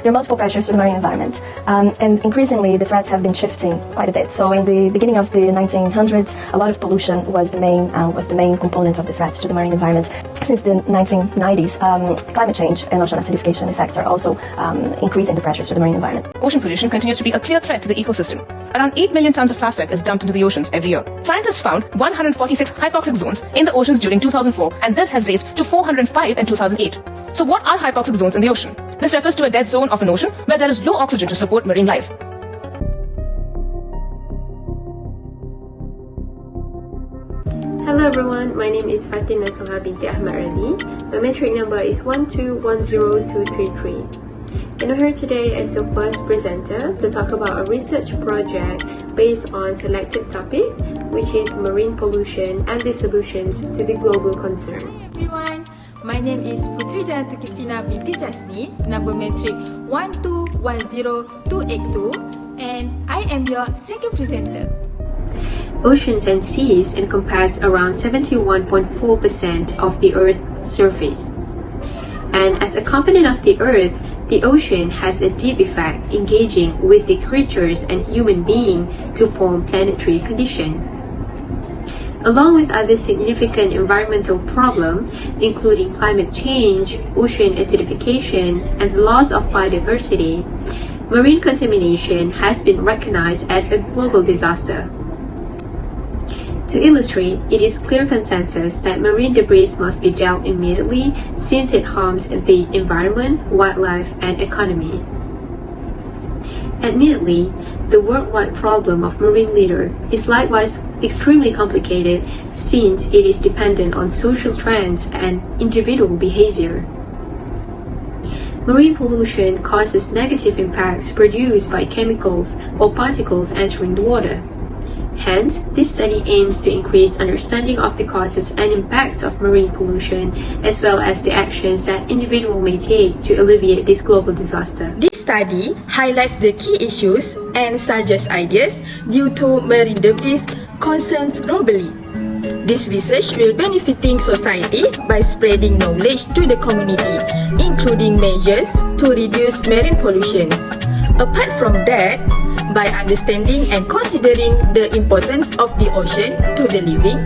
there are multiple pressures to the marine environment, and increasingly the threats have been shifting quite a bit. So in the beginning of the 1900s, a lot of pollution was the main component of the threats to the marine environment. Since the 1990s, climate change and ocean acidification effects are also increasing the pressures to the marine environment. Ocean pollution continues to be a clear threat to the ecosystem. Around 8 million tons of plastic is dumped into the oceans every year. Scientists found 146 hypoxic zones in the oceans during 2004, and this has raised to 405 in 2008. So what are hypoxic zones in the ocean? This refers to a dead zone of an ocean where there is low oxygen to support marine life. Hello everyone, my name is Fatin Nasuha binti Ahmad Ali. My metric number is 1210233. And I'm here today as the first presenter to talk about a research project based on selected topic, which is marine pollution and the solutions to the global concern. Hi everyone, my name is Putri Janatu Kristina binti Jasni, number metric 1210282, and I am your second presenter. Oceans and seas encompass around 71.4% of the Earth's surface. And as a component of the Earth, the ocean has a deep effect engaging with the creatures and human beings to form planetary conditions. Along with other significant environmental problems, including climate change, ocean acidification, and the loss of biodiversity, marine contamination has been recognized as a global disaster. To illustrate, it is clear consensus that marine debris must be dealt immediately since it harms the environment, wildlife, and economy. Admittedly, the worldwide problem of marine litter is likewise extremely complicated since it is dependent on social trends and individual behavior. Marine pollution causes negative impacts produced by chemicals or particles entering the water. Hence, this study aims to increase understanding of the causes and impacts of marine pollution, as well as the actions that individuals may take to alleviate this global disaster. This study highlights the key issues and suggests ideas due to marine debris concerns globally. This research will benefiting society by spreading knowledge to the community, including measures to reduce marine pollution. Apart from that, by understanding and considering the importance of the ocean to the living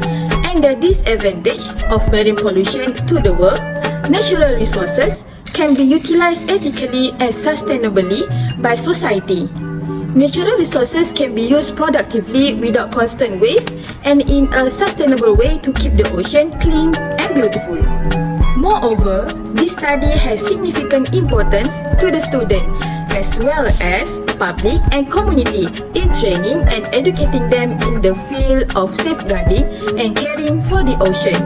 and the disadvantage of marine pollution to the world, natural resources can be utilized ethically and sustainably by society. Natural resources can be used productively without constant waste and in a sustainable way to keep the ocean clean and beautiful. Moreover, this study has significant importance to the student as well as public and community in training and educating them in the field of safeguarding and caring for the ocean.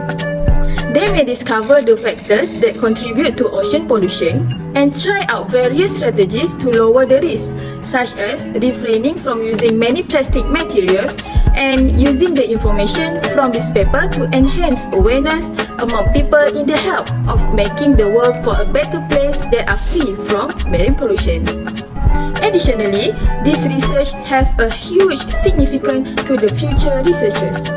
They may discover the factors that contribute to ocean pollution and try out various strategies to lower the risk, such as refraining from using many plastic materials and using the information from this paper to enhance awareness among people in the help of making the world for a better place that are free from marine pollution. Additionally, this research has a huge significance to the future researchers.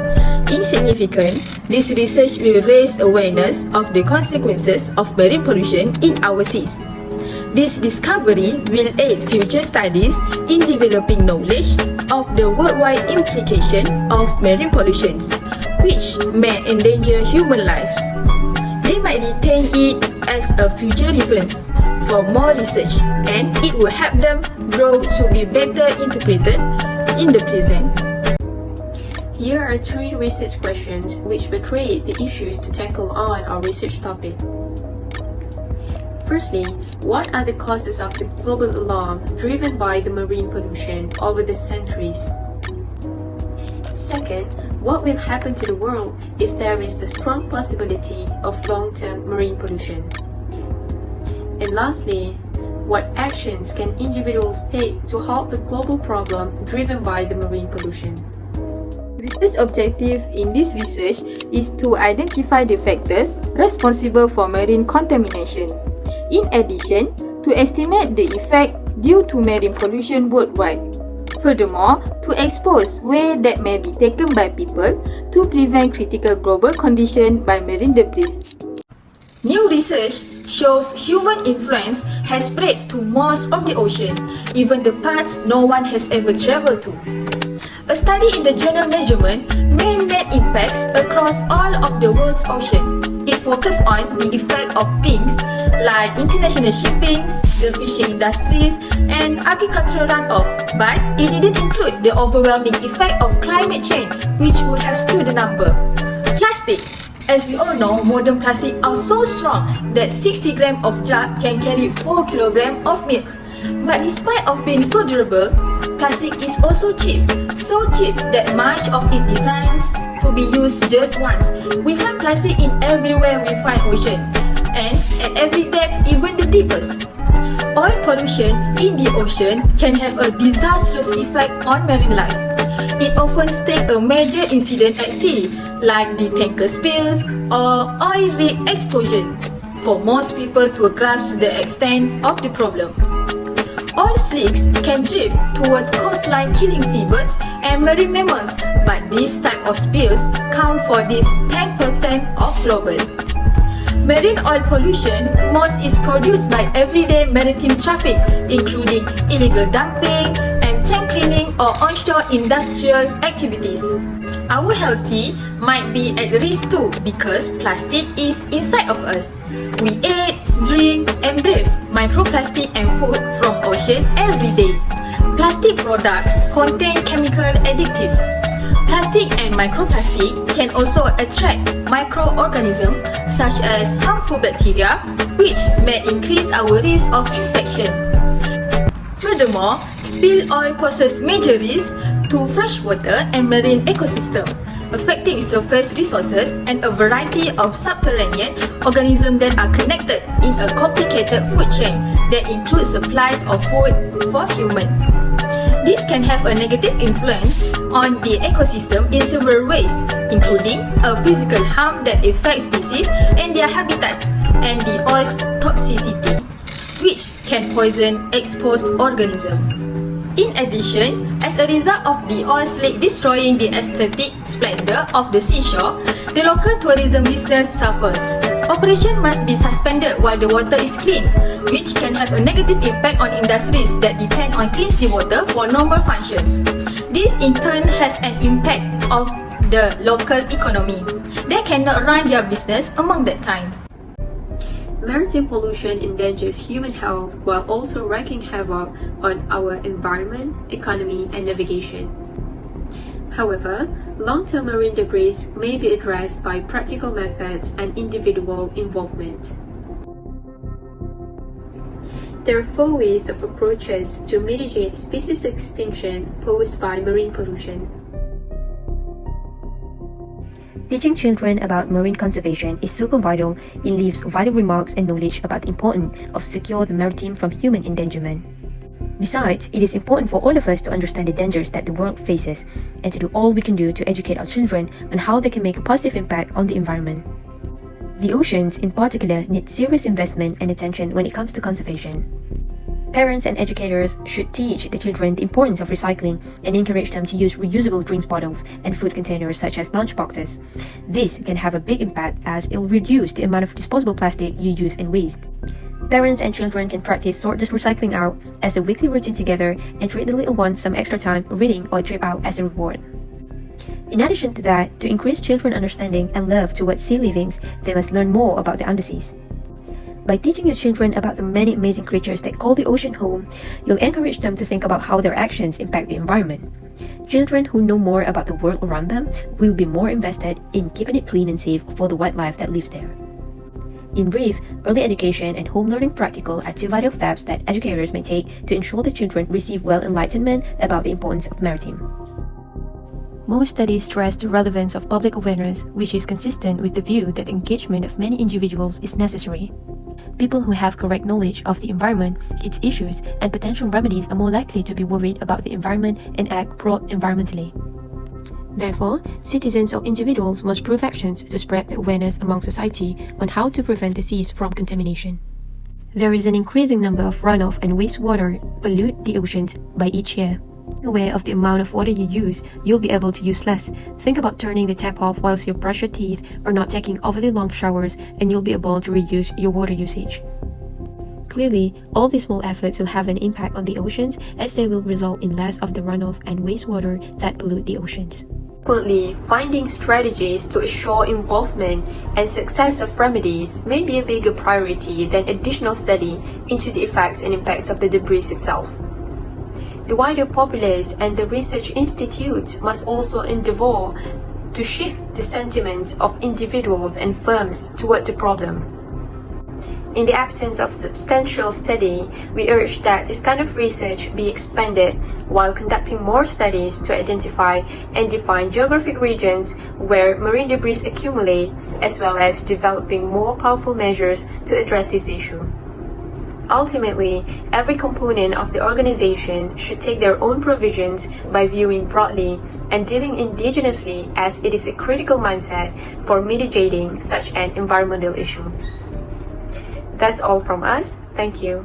Insignificant, this research will raise awareness of the consequences of marine pollution in our seas. This discovery will aid future studies in developing knowledge of the worldwide implication of marine pollution, which may endanger human lives. They might retain it as a future reference for more research, and it will help them grow to be better interpreters in the present. Here are 3 research questions which will create the issues to tackle on our research topic. Firstly, what are the causes of the global alarm driven by the marine pollution over the centuries? Second, what will happen to the world if there is a strong possibility of long-term marine pollution? And lastly, what actions can individuals take to halt the global problem driven by the marine pollution? Research objective in this research is to identify the factors responsible for marine contamination. In addition, to estimate the effect due to marine pollution worldwide. Furthermore, to expose ways that may be taken by people to prevent critical global condition by marine debris. New research shows human influence has spread to most of the ocean, even the parts no one has ever traveled to. A study in the journal Measurement made net impacts across all of the world's ocean. It focused on the effect of things like international shipping, the fishing industries, and agricultural runoff, but it didn't include the overwhelming effect of climate change, which would have skewed the number. Plastic. As we all know, modern plastic are so strong that 60 grams of jar can carry 4 kilograms of milk. But despite of being so durable, plastic is also cheap. So cheap that much of it designs to be used just once. We find plastic in everywhere we find ocean, and at every depth, even the deepest. Oil pollution in the ocean can have a disastrous effect on marine life. It often takes a major incident at sea, like the tanker spills or oil rig explosion, for most people to grasp the extent of the problem. Oil slicks can drift towards coastline, killing seabirds and marine mammals, but this type of spills count for this 10% of global. Marine oil pollution most is produced by everyday maritime traffic, including illegal dumping and tank cleaning or onshore industrial activities. Our health might be at risk too because plastic is inside of us. We eat, drink, and breathe microplastic and food from ocean every day. Plastic products contain chemical additives. Plastic and microplastic can also attract microorganisms such as harmful bacteria, which may increase our risk of infection. Furthermore, spilled oil poses major risks to freshwater and marine ecosystem, affecting surface resources and a variety of subterranean organisms that are connected in a complicated food chain that includes supplies of food for humans. This can have a negative influence on the ecosystem in several ways, including a physical harm that affects species and their habitats, and the oil's toxicity, which can poison exposed organisms. In addition, as a result of the oil slick destroying the aesthetic splendor of the seashore, the local tourism business suffers. Operation must be suspended while the water is clean, which can have a negative impact on industries that depend on clean seawater for normal functions. This in turn has an impact on the local economy. They cannot run their business among that time. Maritime pollution endangers human health while also wreaking havoc on our environment, economy, and navigation. However, long-term marine debris may be addressed by practical methods and individual involvement. There are 4 ways of approaches to mitigate species extinction posed by marine pollution. Teaching children about marine conservation is super vital. It leaves vital remarks and knowledge about the importance of secure the maritime from human endangerment. Besides, it is important for all of us to understand the dangers that the world faces and to do all we can do to educate our children on how they can make a positive impact on the environment. The oceans, in particular, need serious investment and attention when it comes to conservation. Parents and educators should teach the children the importance of recycling and encourage them to use reusable drink bottles and food containers such as lunch boxes. This can have a big impact as it will reduce the amount of disposable plastic you use and waste. Parents and children can practice sort this recycling out as a weekly routine together and treat the little ones some extra time reading or a trip out as a reward. In addition to that, to increase children's understanding and love towards sea livings, they must learn more about the underseas. By teaching your children about the many amazing creatures that call the ocean home, you'll encourage them to think about how their actions impact the environment. Children who know more about the world around them will be more invested in keeping it clean and safe for the wildlife that lives there. In brief, early education and home learning practical are 2 vital steps that educators may take to ensure the children receive well enlightenment about the importance of maritime. Most studies stress the relevance of public awareness, which is consistent with the view that the engagement of many individuals is necessary. People who have correct knowledge of the environment, its issues, and potential remedies are more likely to be worried about the environment and act pro-environmentally. Therefore, citizens or individuals must prove actions to spread the awareness among society on how to prevent the seas from contamination. There is an increasing number of runoff and wastewater pollute the oceans by each year. Aware of the amount of water you use, you'll be able to use less. Think about turning the tap off whilst you brush your teeth or not taking overly long showers, and you'll be able to reduce your water usage. Clearly, all these small efforts will have an impact on the oceans, as they will result in less of the runoff and wastewater that pollute the oceans. Consequently, finding strategies to assure involvement and success of remedies may be a bigger priority than additional study into the effects and impacts of the debris itself. The wider populace and the research institutes must also endeavor to shift the sentiment of individuals and firms toward the problem. In the absence of substantial study, we urge that this kind of research be expanded while conducting more studies to identify and define geographic regions where marine debris accumulate, as well as developing more powerful measures to address this issue. Ultimately, every component of the organization should take their own provisions by viewing broadly and dealing indigenously, as it is a critical mindset for mitigating such an environmental issue. That's all from us. Thank you.